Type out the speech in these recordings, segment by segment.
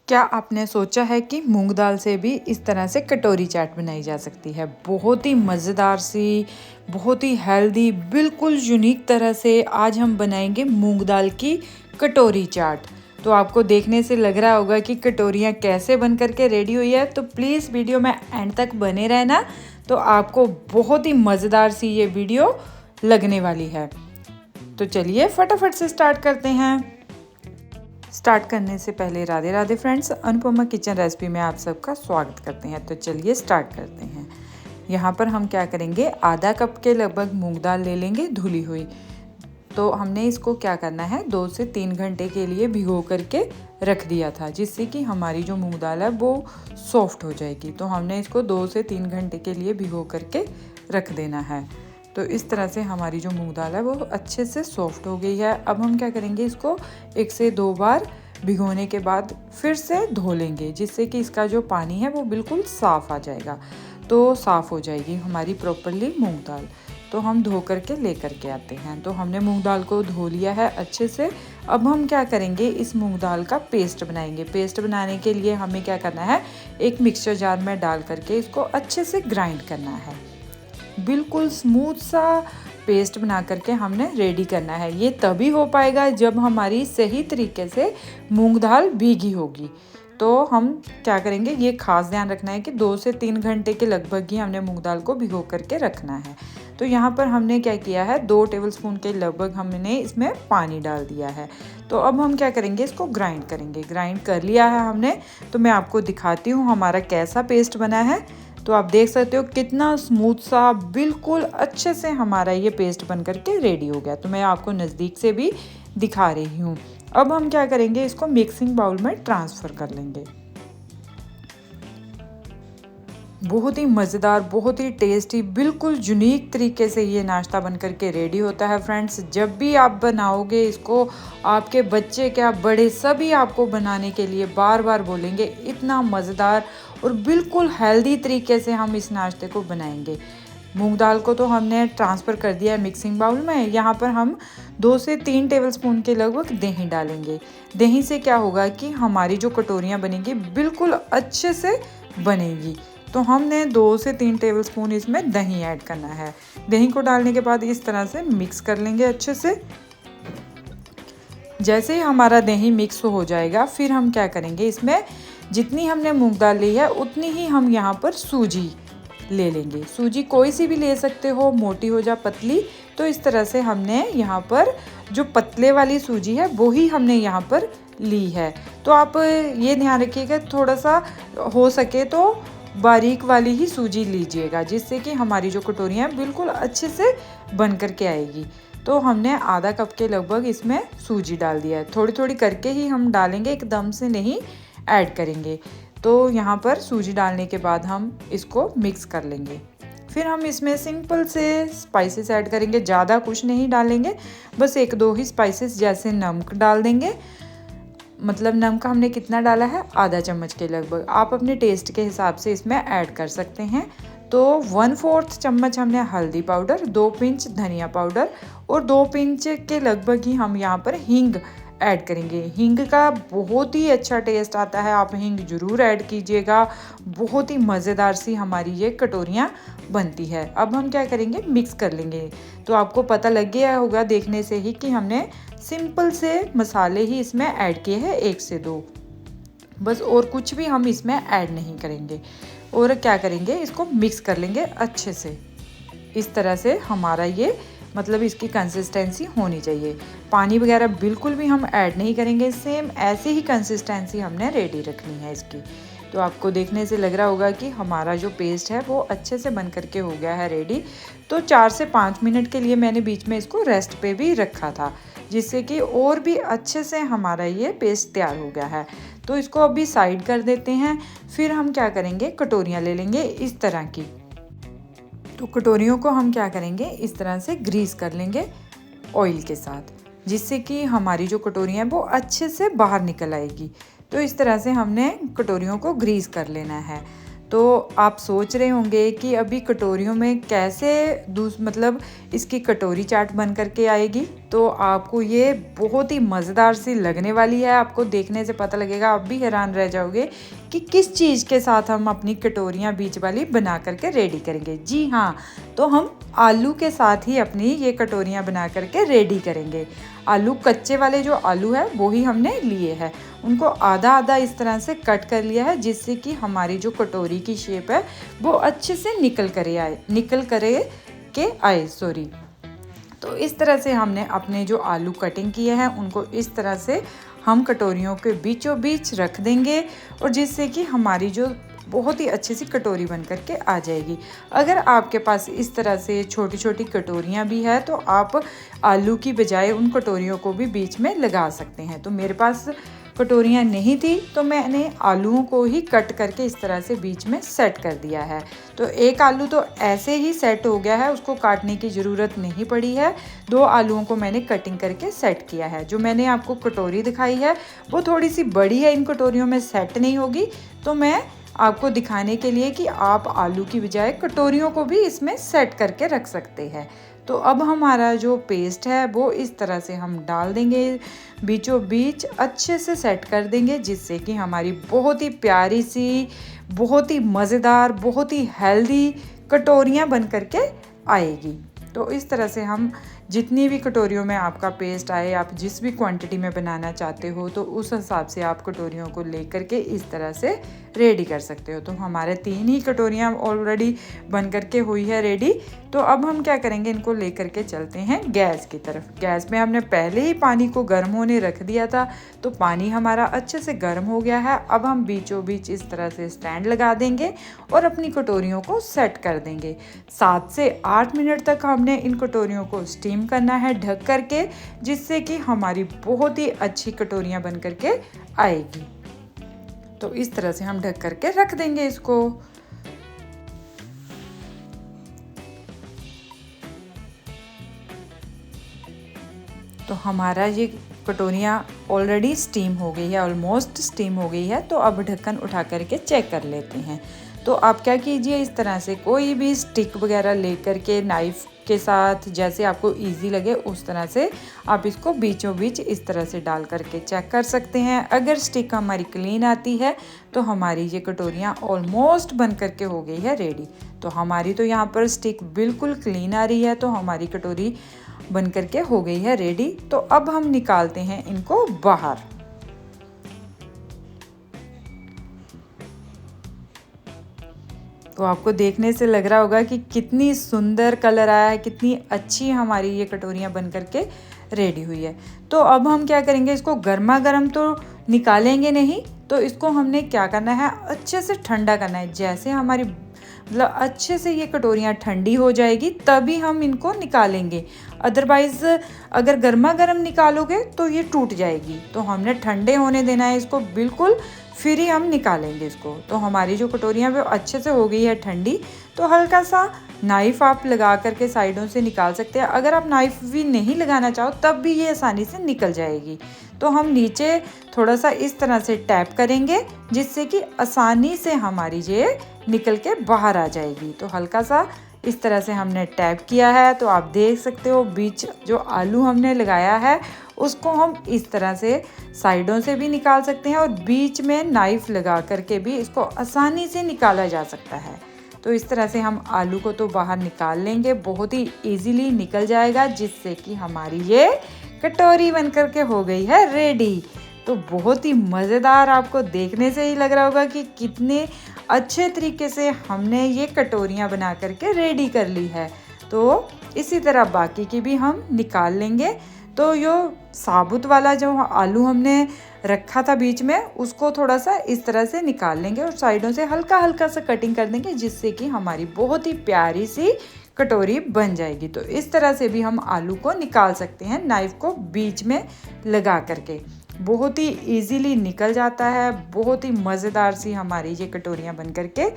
क्या आपने सोचा है कि मूंग दाल से भी इस तरह से कटोरी चाट बनाई जा सकती है। बहुत ही मज़ेदार सी, बहुत ही हेल्दी, बिल्कुल यूनिक तरह से आज हम बनाएंगे मूंग दाल की कटोरी चाट। तो आपको देखने से लग रहा होगा कि कटोरियाँ कैसे बन करके रेडी हुई है। तो प्लीज़ वीडियो में एंड तक बने रहना, तो आपको बहुत ही मज़ेदार सी ये वीडियो लगने वाली है। तो चलिए फटाफट से स्टार्ट करते हैं। स्टार्ट करने से पहले Radhe Radhe friends, Anupama kitchen recipe में आप सबका स्वागत करते हैं। तो चलिए स्टार्ट करते हैं। यहाँ पर हम क्या करेंगे, आधा कप के लगभग मूंग दाल ले लेंगे धुली हुई। तो हमने इसको क्या करना है, 2 से 3 घंटे के लिए भिगो करके रख दिया था, जिससे कि हमारी जो मूंग दाल है वो सॉफ्ट हो जाएगी। तो हमने इसको 2 से 3 घंटे के लिए भिगो करके रख देना है। तो इस तरह से हमारी जो मूंग दाल है वो अच्छे से सॉफ्ट हो गई है। अब हम क्या करेंगे, इसको 1 से 2 बार भिगोने के बाद फिर से धो लेंगे, जिससे कि इसका जो पानी है वो बिल्कुल साफ़ आ जाएगा। तो साफ़ हो जाएगी हमारी प्रॉपरली मूंग दाल। तो हम धो करके ले करके आते हैं। तो हमने मूंग दाल को धो लिया है अच्छे से। अब हम क्या करेंगे, इस मूंग दाल का पेस्ट बनाएंगे। पेस्ट बनाने के लिए हमें क्या करना है, एक मिक्सचर जार में डाल करके इसको अच्छे से ग्राइंड करना है। बिल्कुल स्मूथ सा पेस्ट बना करके हमने रेडी करना है। ये तभी हो पाएगा जब हमारी सही तरीके से मूंग दाल भीगी होगी। तो हम क्या करेंगे, ये खास ध्यान रखना है कि 2 से 3 घंटे के लगभग ही हमने मूंग दाल को भिगो करके रखना है। तो यहाँ पर हमने क्या किया है, 2 टेबलस्पून के लगभग हमने इसमें पानी डाल दिया है। तो अब हम क्या करेंगे, इसको ग्राइंड करेंगे। ग्राइंड कर लिया है हमने। तो मैं आपको दिखाती हूँ हमारा कैसा पेस्ट बना है। तो आप देख सकते हो कितना स्मूथ सा, बिल्कुल अच्छे से हमारा ये पेस्ट बन करके रेडी हो गया। तो मैं आपको नज़दीक से भी दिखा रही हूँ। अब हम क्या करेंगे, इसको मिक्सिंग बाउल में ट्रांसफ़र कर लेंगे। बहुत ही मज़ेदार, बहुत ही टेस्टी, बिल्कुल यूनिक तरीके से ये नाश्ता बन करके रेडी होता है फ्रेंड्स। जब भी आप बनाओगे इसको, आपके बच्चे क्या बड़े सभी आपको बनाने के लिए बार बार बोलेंगे। इतना मज़ेदार और बिल्कुल हेल्दी तरीके से हम इस नाश्ते को बनाएंगे। मूंग दाल को तो हमने ट्रांसफ़र कर दिया है मिक्सिंग बाउल में। यहाँ पर हम 2 से 3 टेबलस्पून के लगभग दही डालेंगे। दही से क्या होगा कि हमारी जो कटोरियाँ बनेंगी बिल्कुल अच्छे से बनेगी। तो हमने 2 से 3 टेबलस्पून इसमें दही ऐड करना है। दही को डालने के बाद इस तरह से मिक्स कर लेंगे अच्छे से। जैसे ही हमारा दही मिक्स हो जाएगा, फिर हम क्या करेंगे, इसमें जितनी हमने मूंग दाल ली है उतनी ही हम यहाँ पर सूजी ले लेंगे। सूजी कोई सी भी ले सकते हो, मोटी हो या पतली। तो इस तरह से हमने यहाँ पर जो पतले वाली सूजी है वो ही हमने यहाँ पर ली है। तो आप ये ध्यान रखिएगा, थोड़ा सा हो सके तो बारीक वाली ही सूजी लीजिएगा, जिससे कि हमारी जो कटोरियाँ बिल्कुल अच्छे से बन करके आएगी। तो हमने आधा कप के लगभग इसमें सूजी डाल दिया है। थोड़ी थोड़ी करके ही हम डालेंगे, एकदम से नहीं ऐड करेंगे। तो यहाँ पर सूजी डालने के बाद हम इसको मिक्स कर लेंगे। फिर हम इसमें सिंपल से स्पाइसेस ऐड करेंगे, ज़्यादा कुछ नहीं डालेंगे, बस 1-2 ही स्पाइसेस, जैसे नमक डाल देंगे। मतलब नमक हमने कितना डाला है, आधा चम्मच के लगभग। आप अपने टेस्ट के हिसाब से इसमें ऐड कर सकते हैं। तो 1/4 चम्मच हमने हल्दी पाउडर, 2 पिंच धनिया पाउडर और 2 पिंच के लगभग ही हम यहाँ पर हींग ऐड करेंगे। हींग का बहुत ही अच्छा टेस्ट आता है, आप हींग ज़रूर ऐड कीजिएगा। बहुत ही मज़ेदार सी हमारी ये कटोरियाँ बनती है। अब हम क्या करेंगे, मिक्स कर लेंगे। तो आपको पता लग गया होगा देखने से ही कि हमने सिंपल से मसाले ही इसमें ऐड किए हैं, 1 से 2 बस, और कुछ भी हम इसमें ऐड नहीं करेंगे। और क्या करेंगे, इसको मिक्स कर लेंगे अच्छे से। इस तरह से हमारा ये मतलब इसकी कंसिस्टेंसी होनी चाहिए। पानी वगैरह बिल्कुल भी हम ऐड नहीं करेंगे, सेम ऐसी ही कंसिस्टेंसी हमने रेडी रखनी है इसकी। तो आपको देखने से लग रहा होगा कि हमारा जो पेस्ट है वो अच्छे से बन करके हो गया है रेडी। तो 4 से 5 मिनट के लिए मैंने बीच में इसको रेस्ट पे भी रखा था, जिससे कि और भी अच्छे से हमारा ये पेस्ट तैयार हो गया है। तो इसको अभी साइड कर देते हैं। फिर हम क्या करेंगे, कटोरियाँ ले लेंगे इस तरह की। तो कटोरियों को हम क्या करेंगे, इस तरह से ग्रीस कर लेंगे ऑयल के साथ, जिससे कि हमारी जो कटोरियाँ हैं वो अच्छे से बाहर निकल आएगी। तो इस तरह से हमने कटोरियों को ग्रीस कर लेना है। तो आप सोच रहे होंगे कि अभी कटोरियों में कैसे मतलब इसकी कटोरी चाट बन करके आएगी। तो आपको ये बहुत ही मज़ेदार सी लगने वाली है। आपको देखने से पता लगेगा, आप भी हैरान रह जाओगे कि किस चीज़ के साथ हम अपनी कटोरियाँ बीच वाली बना करके रेडी करेंगे। जी हाँ, तो हम आलू के साथ ही अपनी ये कटोरियाँ बना करके रेडी करेंगे। आलू कच्चे वाले जो आलू है वो ही हमने लिए हैं, उनको आधा आधा इस तरह से कट कर लिया है, जिससे कि हमारी जो कटोरी की शेप है वो अच्छे से निकल के आए। तो इस तरह से हमने अपने जो आलू कटिंग किए हैं उनको इस तरह से हम कटोरियों के बीचों बीच रख देंगे, और जिससे कि हमारी जो बहुत ही अच्छी सी कटोरी बन करके आ जाएगी। अगर आपके पास इस तरह से छोटी छोटी कटोरियाँ भी है तो आप आलू की बजाय उन कटोरियों को भी बीच में लगा सकते हैं। तो मेरे पास कटोरियाँ नहीं थी तो मैंने आलूओं को ही कट करके इस तरह से बीच में सेट कर दिया है। तो एक आलू तो ऐसे ही सेट हो गया है, उसको काटने की ज़रूरत नहीं पड़ी है। 2 आलूओं को मैंने कटिंग करके सेट किया है। जो मैंने आपको कटोरी दिखाई है वो थोड़ी सी बड़ी है, इन कटोरियों में सेट नहीं होगी। तो मैं आपको दिखाने के लिए कि आप आलू की बजाय कटोरियों को भी इसमें सेट करके रख सकते हैं। तो अब हमारा जो पेस्ट है वो इस तरह से हम डाल देंगे, बीचों बीच अच्छे से सेट कर देंगे, जिससे कि हमारी बहुत ही प्यारी सी, बहुत ही मज़ेदार, बहुत ही हेल्दी कटोरियाँ बन करके आएगी। तो इस तरह से हम जितनी भी कटोरियों में आपका पेस्ट आए, आप जिस भी क्वांटिटी में बनाना चाहते हो तो उस हिसाब से आप कटोरियों को ले करके इस तरह से रेडी कर सकते हो। तो हमारे 3 ही कटोरियाँ ऑलरेडी बन करके हुई है रेडी। तो अब हम क्या करेंगे, इनको ले करके चलते हैं गैस की तरफ। गैस में हमने पहले ही पानी को गर्म होने रख दिया था, तो पानी हमारा अच्छे से गर्म हो गया है। अब हम बीचों बीच इस तरह से स्टैंड लगा देंगे और अपनी कटोरियों को सेट कर देंगे। 7 से 8 मिनट तक हमने इन कटोरियों को स्टीम करना है ढक करके, जिससे कि हमारी बहुत ही अच्छी कटोरियाँ बन करके आएगी। तो इस तरह से हम ढक करके रख देंगे इसको। तो हमारा ये कटोरियाँ ऑलरेडी स्टीम हो गई है, ऑलमोस्ट स्टीम हो गई है। तो अब ढक्कन उठा करके चेक कर लेते हैं। तो आप क्या कीजिए, इस तरह से कोई भी स्टिक वगैरह ले करके नाइफ़ के साथ जैसे आपको इजी लगे उस तरह से आप इसको बीचों बीच इस तरह से डाल करके चेक कर सकते हैं। अगर स्टिक हमारी क्लीन आती है तो हमारी ये कटोरियाँ ऑलमोस्ट बन करके हो गई है रेडी। तो हमारी तो यहाँ पर स्टिक बिल्कुल क्लीन आ रही है, तो हमारी कटोरी बन करके हो गई है रेडी। तो अब हम निकालते हैं इनको बाहर। तो आपको देखने से लग रहा होगा कि कितनी सुंदर कलर आया है, कितनी अच्छी हमारी ये कटोरियाँ बन करके रेडी हुई है। तो अब हम क्या करेंगे, इसको गर्मा गर्म तो निकालेंगे नहीं, तो इसको हमने क्या करना है, अच्छे से ठंडा करना है। जैसे हमारी मतलब अच्छे से ये कटोरियाँ ठंडी हो जाएगी तभी हम इनको निकालेंगे। अदरवाइज़ अगर गर्मा गर्म निकालोगे तो ये टूट जाएगी। तो हमने ठंडे होने देना है इसको बिल्कुल, फिर ही हम निकालेंगे इसको। तो हमारी जो कटोरियाँ वो अच्छे से हो गई है ठंडी। तो हल्का सा नाइफ़ आप लगा करके साइडों से निकाल सकते हैं। अगर आप नाइफ़ भी नहीं लगाना चाहो तब भी ये आसानी से निकल जाएगी। तो हम नीचे थोड़ा सा इस तरह से टैप करेंगे, जिससे कि आसानी से हमारी ये निकल के बाहर आ जाएगी। तो हल्का सा इस तरह से हमने टैप किया है। तो आप देख सकते हो बीच जो आलू हमने लगाया है उसको हम इस तरह से साइडों से भी निकाल सकते हैं, और बीच में नाइफ़ लगा करके भी इसको आसानी से निकाला जा सकता है। तो इस तरह से हम आलू को तो बाहर निकाल लेंगे, बहुत ही इजीली निकल जाएगा, जिससे कि हमारी ये कटोरी बन करके हो गई है रेडी। तो बहुत ही मज़ेदार, आपको देखने से ही लग रहा होगा कि कितने अच्छे तरीके से हमने ये कटोरियाँ बना करके रेडी कर ली है। तो इसी तरह बाकी की भी हम निकाल लेंगे। तो यो साबुत वाला जो आलू हमने रखा था बीच में, उसको थोड़ा सा इस तरह से निकाल लेंगे और साइडों से हल्का हल्का सा कटिंग कर देंगे, जिससे कि हमारी बहुत ही प्यारी सी कटोरी बन जाएगी। तो इस तरह से भी हम आलू को निकाल सकते हैं, नाइफ़ को बीच में लगा करके। बहुत ही इजीली निकल जाता है, बहुत ही मज़ेदार सी हमारी ये कटोरियाँ बन करके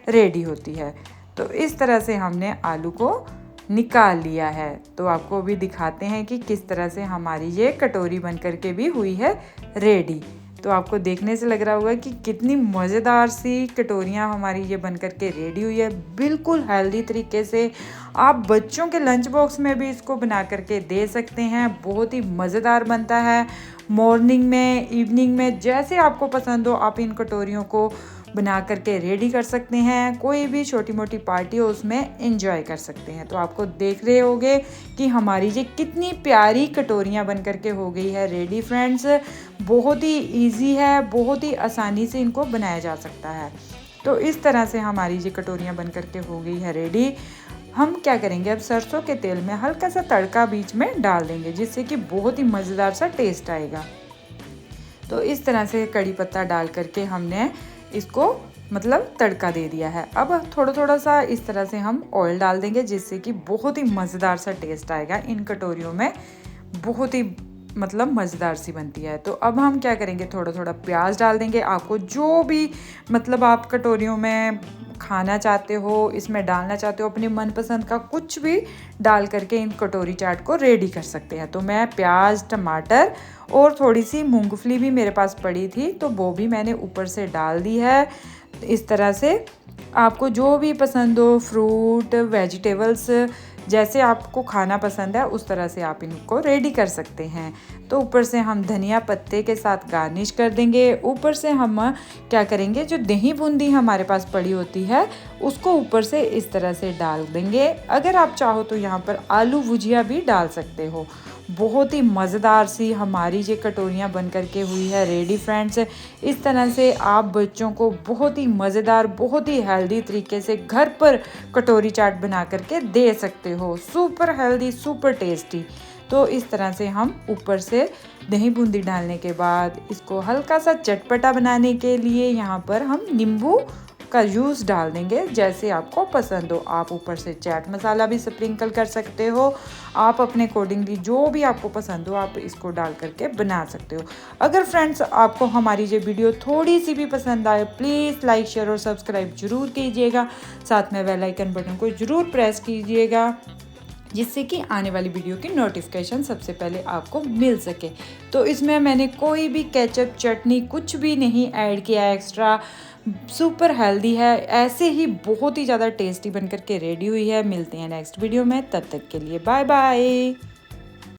रेडी होती है। तो इस तरह से हमने आलू को निकाल लिया है। तो आपको अभी दिखाते हैं कि किस तरह से हमारी ये कटोरी बन करके भी हुई है रेडी। तो आपको देखने से लग रहा होगा कि कितनी मज़ेदार सी कटोरियाँ हमारी ये बन कर के रेडी हुई है, बिल्कुल हेल्दी तरीके से। आप बच्चों के लंच बॉक्स में भी इसको बना करके दे सकते हैं, बहुत ही मज़ेदार बनता है। मॉर्निंग में, इवनिंग में, जैसे आपको पसंद हो आप इन कटोरियों को बना करके रेडी कर सकते हैं। कोई भी छोटी मोटी पार्टी हो उसमें एंजॉय कर सकते हैं। तो आपको देख रहे होंगे कि हमारी ये कितनी प्यारी कटोरियाँ बन करके हो गई है रेडी फ्रेंड्स। बहुत ही इजी है, बहुत ही आसानी से इनको बनाया जा सकता है। तो इस तरह से हमारी ये कटोरियाँ बन करके हो गई है रेडी। हम क्या करेंगे, अब सरसों के तेल में हल्का सा तड़का बीच में डाल देंगे, जिससे कि बहुत ही मज़ेदार सा टेस्ट आएगा। तो इस तरह से कड़ी पत्ता डाल करके हमने इसको मतलब तड़का दे दिया है। अब थोड़ा थोड़ा सा इस तरह से हम ऑयल डाल देंगे, जिससे कि बहुत ही मज़ेदार सा टेस्ट आएगा इन कटोरियों में, बहुत ही मतलब मज़ेदार सी बनती है। तो अब हम क्या करेंगे, थोड़ा थोड़ा प्याज डाल देंगे। आपको जो भी मतलब आप कटोरियों में खाना चाहते हो, इसमें डालना चाहते हो, अपनी मनपसंद का कुछ भी डाल करके इन कटोरी चाट को रेडी कर सकते हैं। तो मैं प्याज, टमाटर और थोड़ी सी मूंगफली भी मेरे पास पड़ी थी, तो वो भी मैंने ऊपर से डाल दी है। इस तरह से आपको जो भी पसंद हो, फ्रूट, वेजिटेबल्स, जैसे आपको खाना पसंद है उस तरह से आप इनको रेडी कर सकते हैं। तो ऊपर से हम धनिया पत्ते के साथ गार्निश कर देंगे। ऊपर से हम क्या करेंगे, जो दही बूंदी हमारे पास पड़ी होती है उसको ऊपर से इस तरह से डाल देंगे। अगर आप चाहो तो यहाँ पर आलू भुजिया भी डाल सकते हो। बहुत ही मज़ेदार सी हमारी ये कटोरियाँ बन करके हुई है रेडी फ्रेंड्स। इस तरह से आप बच्चों को बहुत ही मज़ेदार, बहुत ही हेल्दी तरीके से घर पर कटोरी चाट बना करके दे सकते हो। Super healthy, super tasty. तो इस तरह से हम ऊपर से दही बूंदी डालने के बाद इसको हल्का सा चटपटा बनाने के लिए यहाँ पर हम नींबू का जूस डाल देंगे, जैसे आपको पसंद हो। आप ऊपर से चाट मसाला भी स्प्रिंकल कर सकते हो। आप अपने अकॉर्डिंगली जो भी आपको पसंद हो आप इसको डाल करके बना सकते हो। अगर फ्रेंड्स आपको हमारी ये वीडियो थोड़ी सी भी पसंद आए, प्लीज़ लाइक, शेयर और सब्सक्राइब जरूर कीजिएगा। साथ में बेल आइकन बटन को ज़रूर प्रेस कीजिएगा, जिससे कि आने वाली वीडियो की नोटिफिकेशन सबसे पहले आपको मिल सके। तो इसमें मैंने कोई भी केचप, चटनी कुछ भी नहीं ऐड किया एक्स्ट्रा। सुपर हेल्दी है, ऐसे ही बहुत ही ज़्यादा टेस्टी बनकर के रेडी हुई है। मिलते हैं नेक्स्ट वीडियो में, तब तक के लिए बाय बाय।